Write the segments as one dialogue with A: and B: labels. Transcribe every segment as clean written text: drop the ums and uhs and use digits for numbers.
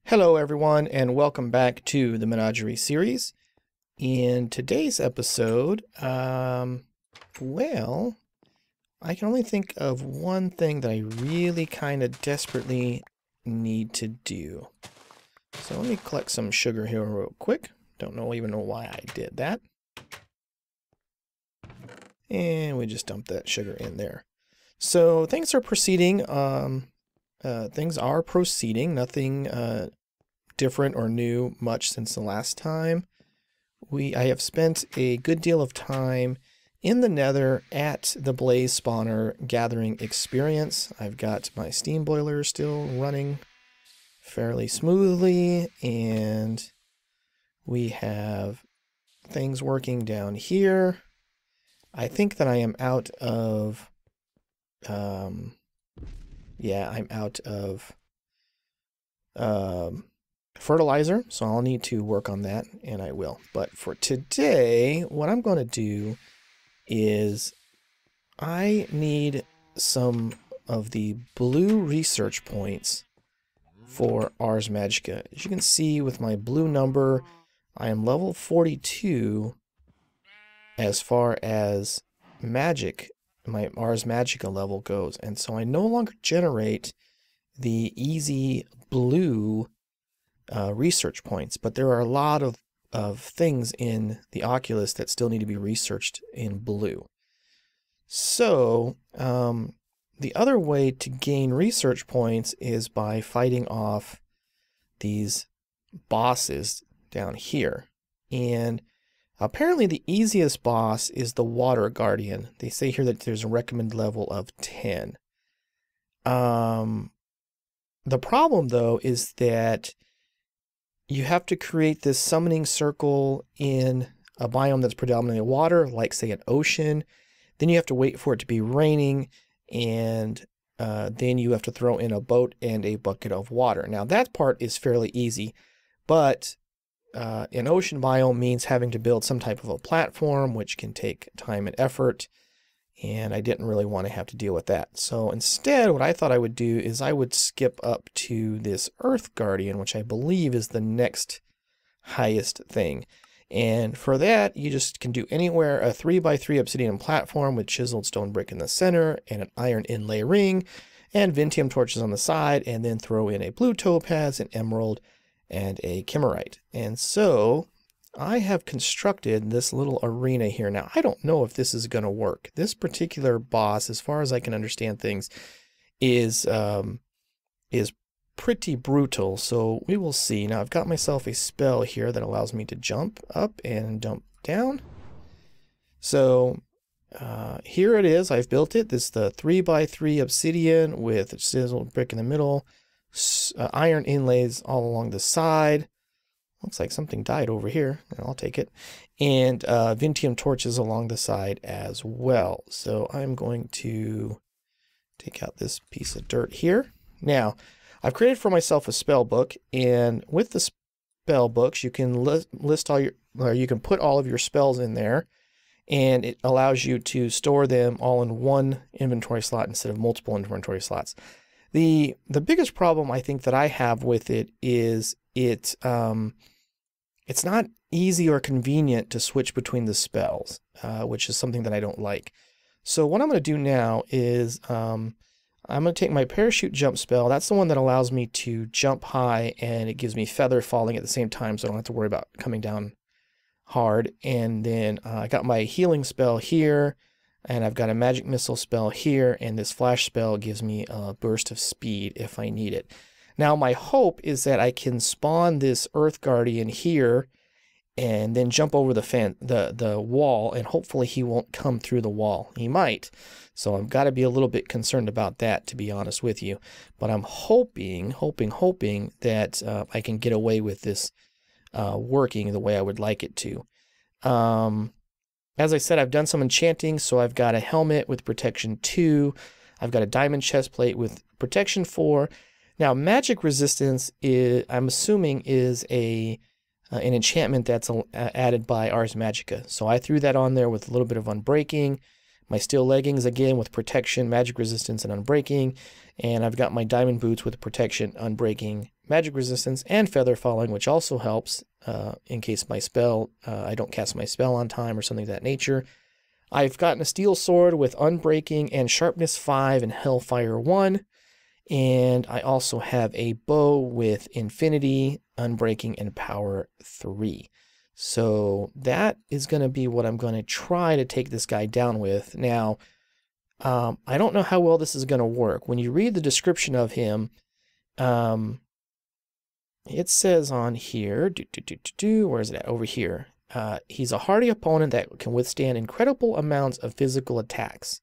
A: Hello everyone and welcome back to the Menagerie series. In today's episode, well, I can only think of one thing that I really kind of desperately need to do. So let me collect some sugar here real quick. Don't even know why I did that. And we just dumped that sugar in there. So things are proceeding. Nothing different or new much since the last time. I have spent a good deal of time in the Nether at the Blaze spawner gathering experience. I've got my steam boiler still running fairly smoothly, and we have things working down here. I think that I am out of I'm out of fertilizer, so I'll need to work on that, and I will. But for today, what I'm going to do is I need some of the blue research points for Ars Magica. As you can see with my blue number, I am level 42 as far as magic, my Ars Magica level goes, and so I no longer generate the easy blue research points, but there are a lot of things in the Oculus that still need to be researched in blue. So the other way to gain research points is by fighting off these bosses down here. And apparently the easiest boss is the Water Guardian. They say here that there's a recommended level of 10. The problem though is that you have to create this summoning circle in a biome that's predominantly water, like say an ocean. Then you have to wait for it to be raining, and then you have to throw in a boat and a bucket of water. Now that part is fairly easy, but an ocean biome means having to build some type of a platform, which can take time and effort, and I didn't really want to have to deal with that. So instead, what I thought I would do is I would skip up to this Earth Guardian, which I believe is the next highest thing. And for that, you just can do anywhere a 3x3 obsidian platform with chiseled stone brick in the center and an iron inlay ring and Vintium torches on the side, and then throw in a blue topaz, an emerald, and a kimmerite. And so I have constructed this little arena here. Now, I don't know if this is going to work. This particular boss, as far as I can understand things, is pretty brutal, so we will see. Now, I've got myself a spell here that allows me to jump up and jump down. So here it is. I've built it. This is the 3x3 obsidian with chiseled brick in the middle, iron inlays all along the side. Looks like something died over here. I'll take it. And Vintium torches along the side as well. So I'm going to take out this piece of dirt here. Now, I've created for myself a spell book, and with the spell books, you can list all your, or you can put all of your spells in there, and it allows you to store them all in one inventory slot instead of multiple inventory slots. The biggest problem I think that I have with it is it's not easy or convenient to switch between the spells, which is something that I don't like. So what I'm going to do now is I'm going to take my parachute jump spell. That's the one that allows me to jump high, and it gives me feather falling at the same time, so I don't have to worry about coming down hard. And then I got my healing spell here, and I've got a magic missile spell here, and this flash spell gives me a burst of speed if I need it. Now, my hope is that I can spawn this Earth Guardian here and then jump over the wall, and hopefully he won't come through the wall. He might, so I've got to be a little bit concerned about that, to be honest with you. But I'm hoping that I can get away with this working the way I would like it to. As I said, I've done some enchanting, so I've got a helmet with protection 2. I've got a diamond chest plate with protection 4. Now, magic resistance I'm assuming is an enchantment that's added by Ars Magica. So I threw that on there with a little bit of unbreaking. My steel leggings, again, with protection, magic resistance, and unbreaking. And I've got my diamond boots with protection, unbreaking, magic resistance and feather falling, which also helps in case my spell, I don't cast my spell on time or something of that nature. I've gotten a steel sword with unbreaking and sharpness 5 and hellfire 1. And I also have a bow with infinity, unbreaking, and power 3. So that is going to be what I'm going to try to take this guy down with. Now, I don't know how well this is going to work. When you read the description of him, it says on here, where is it at? Over here. He's a hardy opponent that can withstand incredible amounts of physical attacks.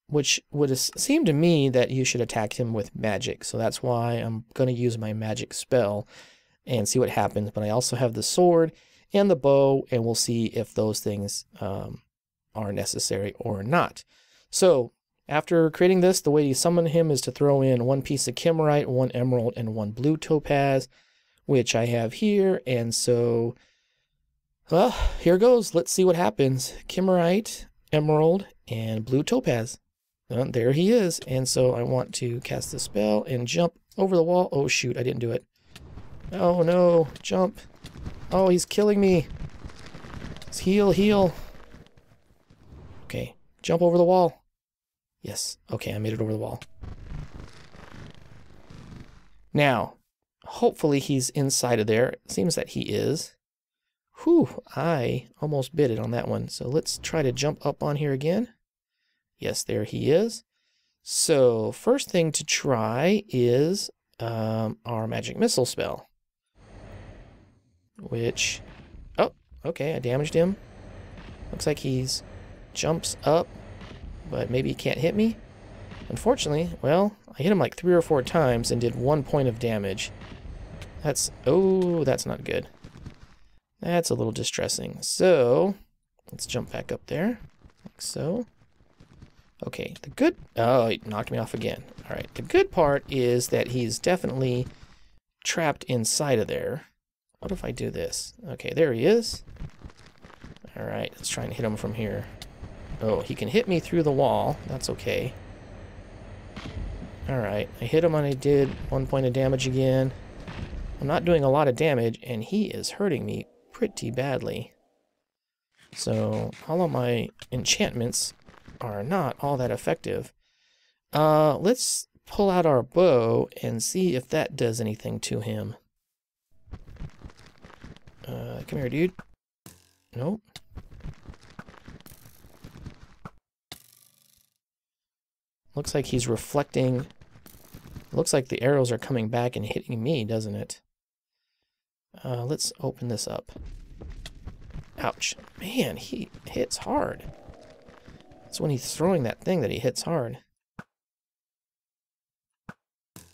A: Which would seem to me that you should attack him with magic. So that's why I'm going to use my magic spell and see what happens. But I also have the sword and the bow, and we'll see if those things are necessary or not. So after creating this, the way you summon him is to throw in 1 piece of kimmerite, 1 emerald, and 1 blue topaz, which I have here. And so, well, here goes. Let's see what happens. Kimmerite, emerald, and blue topaz. There he is. And so I want to cast the spell and jump over the wall. Oh, shoot, I didn't do it. Oh, no. Jump. Oh, he's killing me. Let's heal, heal. Okay, jump over the wall. Yes. Okay, I made it over the wall. Now, hopefully he's inside of there. It seems that he is. Whew, I almost bit it on that one. So let's try to jump up on here again. Yes, there he is. So first thing to try is our magic missile spell. Which, oh, okay, I damaged him. Looks like he's jumps up, but maybe he can't hit me. Unfortunately, well, I hit him like 3 or 4 times and did 1 point of damage. That's, oh, that's not good. That's a little distressing. So let's jump back up there, like so. Okay, the good... Oh, he knocked me off again. All right, the good part is that he's definitely trapped inside of there. What if I do this? Okay, there he is. All right, let's try and hit him from here. Oh, he can hit me through the wall. That's okay. All right, I hit him and I did 1 point of damage again. I'm not doing a lot of damage, and he is hurting me pretty badly. So all of my enchantments are not all that effective. Let's pull out our bow and see if that does anything to him. Come here, dude. Nope. Looks like he's reflecting. Looks like the arrows are coming back and hitting me, doesn't it? Let's open this up. Ouch. Man, he hits hard. It's when he's throwing that thing that he hits hard.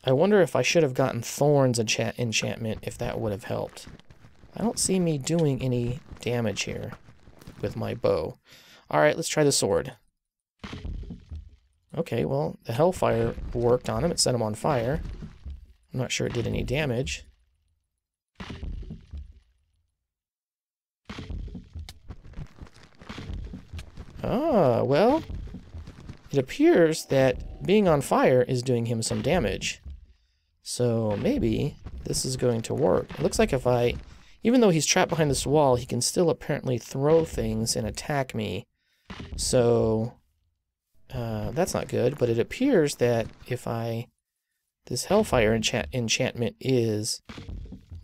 A: I wonder if I should have gotten Thorns enchantment, if that would have helped. I don't see me doing any damage here with my bow. Alright, let's try the sword. Okay, well, the hellfire worked on him. It set him on fire. I'm not sure it did any damage. Ah, well, it appears that being on fire is doing him some damage. So maybe this is going to work. It looks like if I, even though he's trapped behind this wall, he can still apparently throw things and attack me. So that's not good, but it appears that if this hellfire enchantment is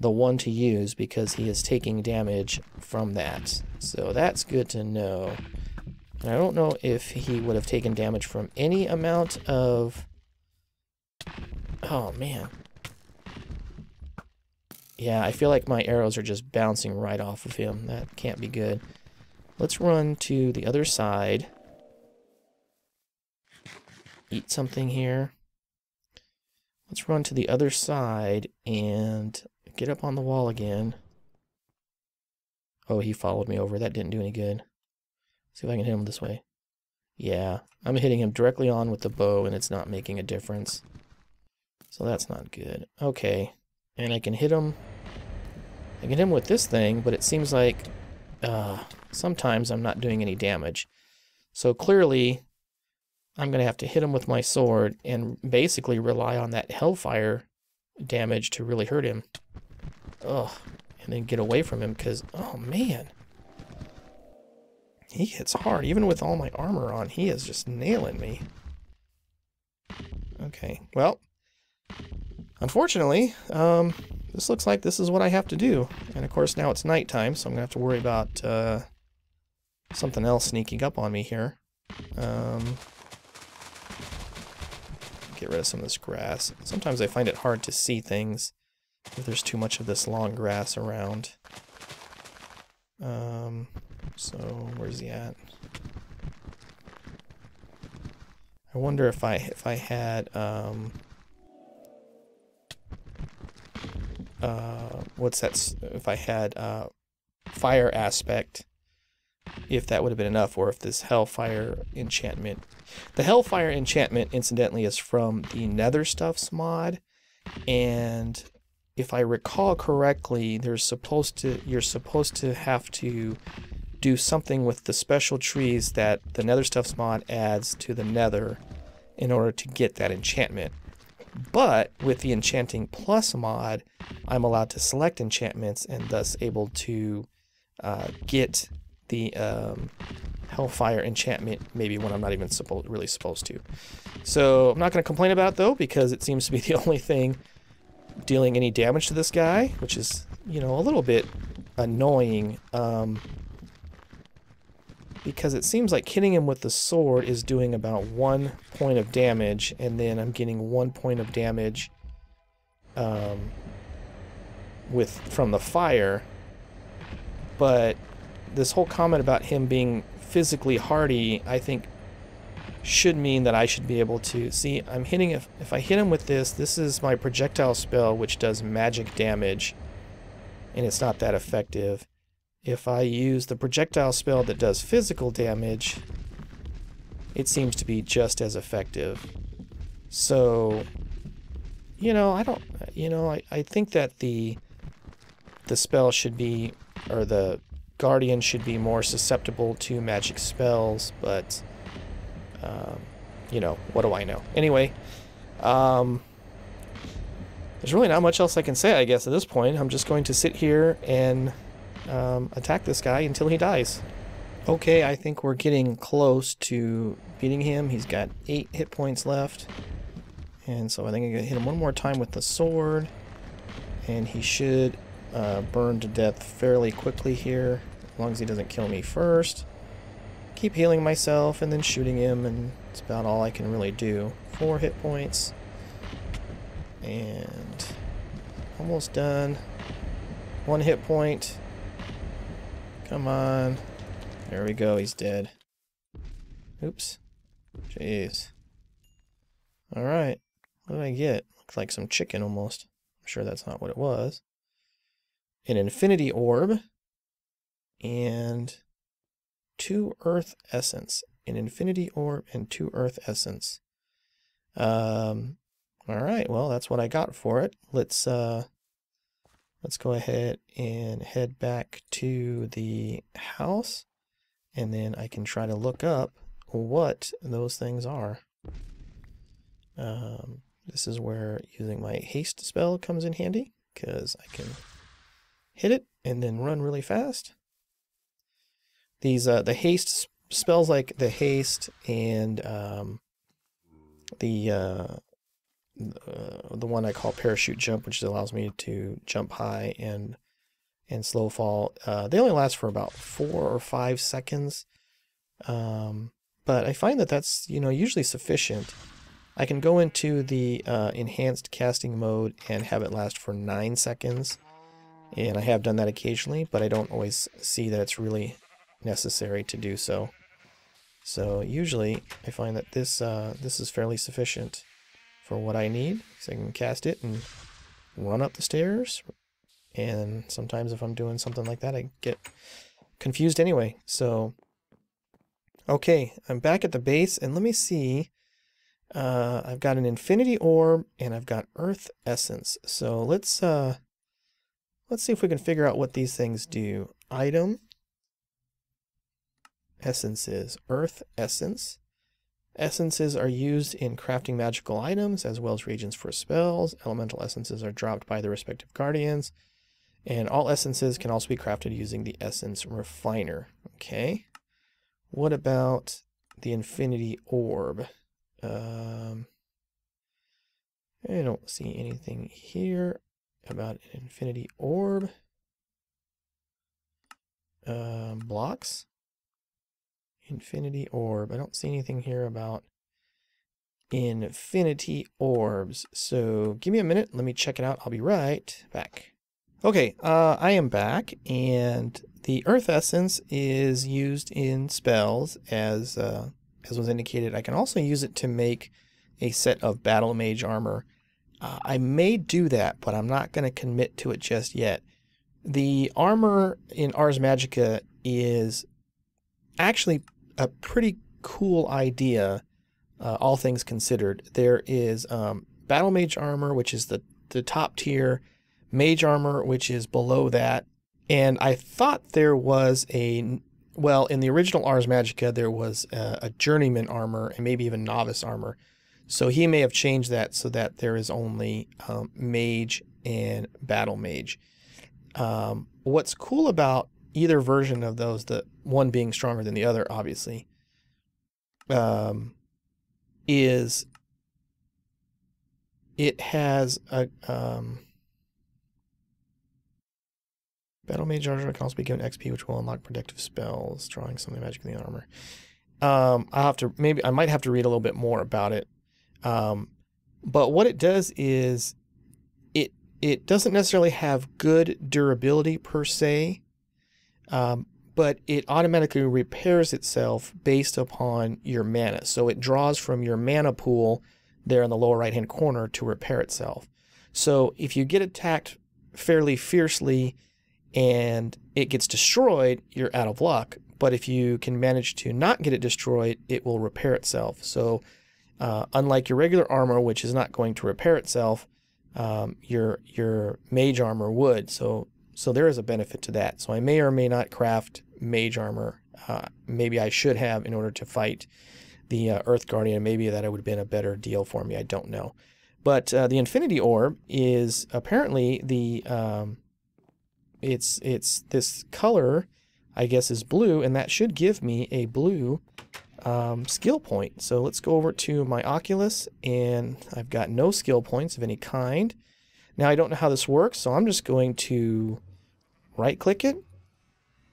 A: the one to use because he is taking damage from that. So that's good to know. And I don't know if he would have taken damage from any amount of... Oh, man. Yeah, I feel like my arrows are just bouncing right off of him. That can't be good. Let's run to the other side. Eat something here. Let's run to the other side and get up on the wall again. Oh, he followed me over. That didn't do any good. See if I can hit him this way. Yeah, I'm hitting him directly on with the bow and it's not making a difference. So that's not good. Okay, and I can hit him. I can hit him with this thing, but it seems like sometimes I'm not doing any damage. So clearly I'm going to have to hit him with my sword and basically rely on that hellfire damage to really hurt him. Ugh. And then get away from him because, oh man. He hits hard. Even with all my armor on, he is just nailing me. Okay, well, unfortunately, this looks like this is what I have to do. And of course now it's nighttime, so I'm going to have to worry about something else sneaking up on me here. Get rid of some of this grass. Sometimes I find it hard to see things if there's too much of this long grass around. So where's he at? I wonder if I had what's that? If I had fire aspect, if that would have been enough, or if this hellfire enchantment. The hellfire enchantment, incidentally, is from the Nether Stuffs mod, and if I recall correctly, you're supposed to have to do something with the special trees that the Nether Stuffs mod adds to the Nether in order to get that enchantment. But with the Enchanting Plus mod, I'm allowed to select enchantments and thus able to get the Hellfire enchantment maybe when I'm not even really supposed to. So I'm not going to complain about it though, because it seems to be the only thing dealing any damage to this guy, which is, you know, a little bit annoying, because it seems like hitting him with the sword is doing about 1 point of damage, and then I'm getting 1 point of damage from the fire. But this whole comment about him being physically hardy, I think, should mean that I should be able to see. I'm hitting, if I hit him with this is my projectile spell, which does magic damage, and it's not that effective. If I use the projectile spell that does physical damage, it seems to be just as effective. So, you know, I think that the spell should be, or the Guardian should be more susceptible to magic spells, but you know, what do I know? Anyway, there's really not much else I can say, I guess, at this point. I'm just going to sit here and attack this guy until he dies. Okay, I think we're getting close to beating him. He's got 8 hit points left. And so I think I'm going to hit him one more time with the sword. And he should burn to death fairly quickly here, as long as he doesn't kill me first. Keep healing myself and then shooting him, and it's about all I can really do. 4 hit points. And almost done. 1 hit point. Come on. There we go, he's dead. Oops. Jeez. Alright. What did I get? Looks like some chicken almost. I'm sure that's not what it was. An infinity orb. And 2 earth essence. An infinity orb and 2 earth essence. Alright, well, that's what I got for it. Let's go ahead and head back to the house, and then I can try to look up what those things are. This is where using my haste spell comes in handy, because I can hit it and then run really fast. These the haste spells, like the haste and the one I call parachute jump, which allows me to jump high and slow fall. They only last for about 4 or 5 seconds, but I find that that's, you know, usually sufficient. I can go into the enhanced casting mode and have it last for 9 seconds, and I have done that occasionally, but I don't always see that it's really necessary to do so. So usually I find that this is fairly sufficient for what I need, so I can cast it and run up the stairs. And sometimes if I'm doing something like that, I get confused anyway. So, okay, I'm back at the base, and let me see. I've got an infinity orb and I've got earth essence. So let's see if we can figure out what these things do. Item, essences, earth essence. Essences are used in crafting magical items as well as reagents for spells. Elemental essences are dropped by the respective guardians. And all essences can also be crafted using the essence refiner. Okay. What about the infinity orb? I don't see anything here about an infinity orb. Blocks. Infinity orb. I don't see anything here about infinity orbs. So give me a minute. Let me check it out. I'll be right back. Okay, I am back, and the earth essence is used in spells as was indicated. I can also use it to make a set of battle mage armor. I may do that, but I'm not going to commit to it just yet. The armor in Ars Magica is actually a pretty cool idea, all things considered. There is battle mage armor, which is the top tier, mage armor, which is below that, and I thought there was well, in the original Ars Magica, there was a journeyman armor and maybe even novice armor. So he may have changed that so that there is only mage and battle mage. What's cool about either version of those, the one being stronger than the other, obviously, is it has a battle mage armor can also be given XP, which will unlock protective spells, drawing something magic in the armor. I might have to read a little bit more about it. But what it does is it doesn't necessarily have good durability per se, but it automatically repairs itself based upon your mana. So it draws from your mana pool there in the lower right hand corner to repair itself. So if you get attacked fairly fiercely and it gets destroyed, you're out of luck. But if you can manage to not get it destroyed, it will repair itself. So unlike your regular armor, which is not going to repair itself, your mage armor would. So there is a benefit to that. So I may or may not craft mage armor. Maybe I should have in order to fight the Earth Guardian. Maybe that would have been a better deal for me. I don't know. But the Infinity Orb is apparently it's this color, I guess, is blue, and that should give me a blue skill point. So let's go over to my Oculus, and I've got no skill points of any kind. Now I don't know how this works, so I'm just going to right click it.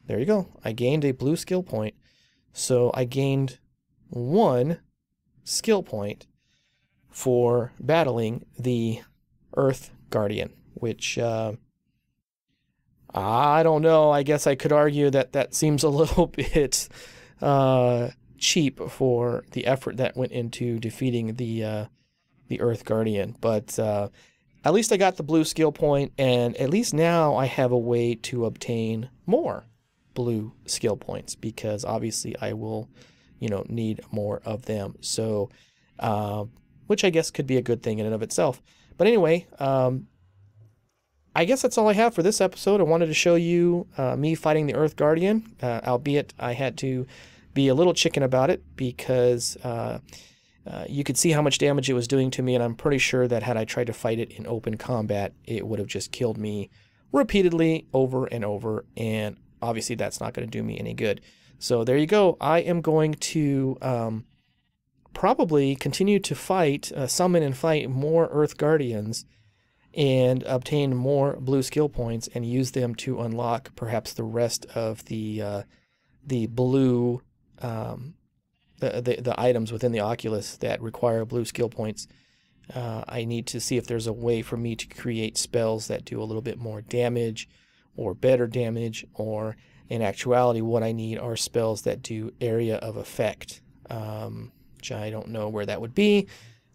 A: There you go. I gained a blue skill point. So I gained 1 skill point for battling the Earth Guardian, which I don't know. I guess I could argue that that seems a little bit cheap for the effort that went into defeating the Earth Guardian. But at least I got the blue skill point, and at least now I have a way to obtain more blue skill points, because obviously I will, need more of them. So, which I guess could be a good thing in and of itself. But anyway, I guess that's all I have for this episode. I wanted to show you me fighting the Earth Guardian, albeit I had to be a little chicken about it because you could see how much damage it was doing to me, and I'm pretty sure that had I tried to fight it in open combat, it would have just killed me repeatedly over and over, and obviously that's not going to do me any good. So there you go. I am going to probably continue to fight, summon and fight more Earth Guardians, and obtain more blue skill points and use them to unlock perhaps the rest of the blue the items within the Oculus that require blue skill points. I need to see if there's a way for me to create spells that do a little bit more damage or better damage, or in actuality what I need are spells that do area of effect, which I don't know where that would be,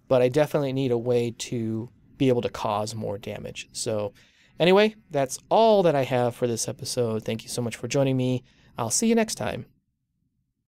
A: but I definitely need a way to be able to cause more damage. So anyway, that's all that I have for this episode. Thank you so much for joining me. I'll see you next time.